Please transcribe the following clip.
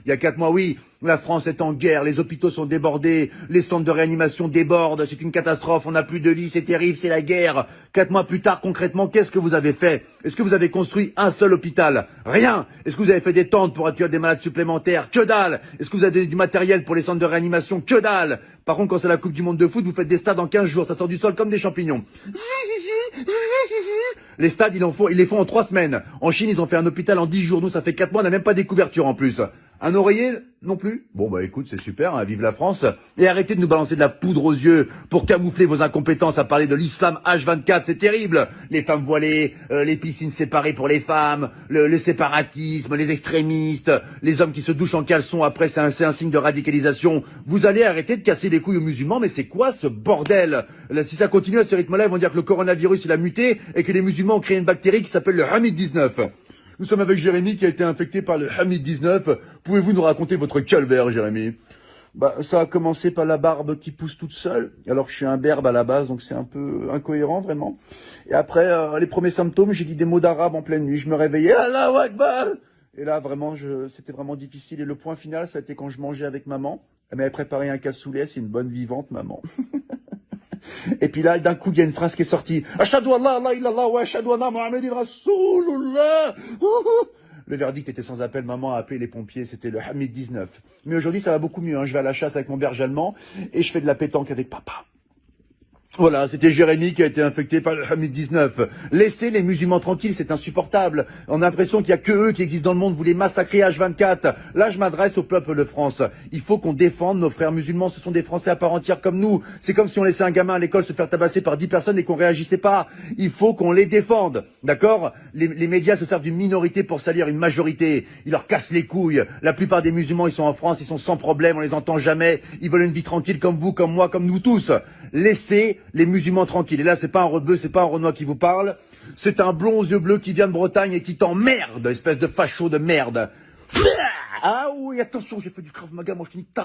Il y a 4 mois, oui, la France est en guerre, les hôpitaux sont débordés, les centres de réanimation débordent, c'est une catastrophe, on n'a plus de lits, c'est terrible, c'est la guerre. 4 mois plus tard, concrètement, qu'est-ce que vous avez fait? Est-ce que vous avez construit un seul hôpital? Rien. Est-ce que vous avez fait des tentes pour accueillir des malades supplémentaires? Que dalle. Est-ce que vous avez donné du matériel pour les centres de réanimation? Que dalle. Par contre, quand c'est la Coupe du Monde de foot, vous faites des stades en 15 jours, ça sort du sol comme des champignons. Les stades, ils les font en 3 semaines. En Chine, ils ont fait un hôpital en 10 jours. Nous, ça fait 4 mois, on n'a même pas des couvertures en plus. Un oreiller non plus? Bon, bah écoute, c'est super, hein, vive la France. Et arrêtez de nous balancer de la poudre aux yeux pour camoufler vos incompétences à parler de l'islam H24, c'est terrible. Les femmes voilées, les piscines séparées pour les femmes, le séparatisme, les extrémistes, les hommes qui se douchent en caleçon après, c'est un signe de radicalisation. Vous allez arrêter de casser les couilles aux musulmans, mais c'est quoi ce bordel? Là, si ça continue à ce rythme-là, ils vont dire que le coronavirus, il a muté et que les musulmans ont créé une bactérie qui s'appelle le Hamid-19. Nous sommes avec Jérémy qui a été infecté par le Hamid-19. Pouvez-vous nous raconter votre calvaire, Jérémy? Bah, ça a commencé par la barbe qui pousse toute seule, alors que je suis un berbe à la base, donc c'est un peu incohérent, vraiment. Et après, les premiers symptômes, j'ai dit des mots d'arabe en pleine nuit. Je me réveillais, Allahu Akbar! Et là, vraiment, c'était vraiment difficile. Et le point final, ça a été quand je mangeais avec maman. Elle m'avait préparé un cassoulet, c'est une bonne vivante, maman. Et puis là, d'un coup, il y a une phrase qui est sortie. Ashhadu an la ilaha illallah wa ashhadu anna Muhammadan Rasulullah. Le verdict était sans appel. Maman a appelé les pompiers. C'était le Hamid 19. Mais aujourd'hui, ça va beaucoup mieux. Hein. Je vais à la chasse avec mon berger allemand et je fais de la pétanque avec papa. Voilà, c'était Jérémy qui a été infecté par le Hamid-19. Laissez les musulmans tranquilles, c'est insupportable. On a l'impression qu'il y a que eux qui existent dans le monde, vous les massacrez H24. Là, je m'adresse au peuple de France. Il faut qu'on défende nos frères musulmans, ce sont des Français à part entière comme nous. C'est comme si on laissait un gamin à l'école se faire tabasser par 10 personnes et qu'on réagissait pas. Il faut qu'on les défende, d'accord? Les médias se servent d'une minorité pour salir une majorité. Ils leur cassent les couilles. La plupart des musulmans, ils sont en France, ils sont sans problème, on les entend jamais. Ils veulent une vie tranquille comme vous, comme moi, comme nous tous. Laissez les musulmans tranquilles. Et là, c'est pas un rebeu, c'est pas un Renoir qui vous parle. C'est un blond aux yeux bleus qui vient de Bretagne et qui t'emmerde, espèce de facho de merde. Ah oui, attention, j'ai fait du Krav Maga, moi je te nique ta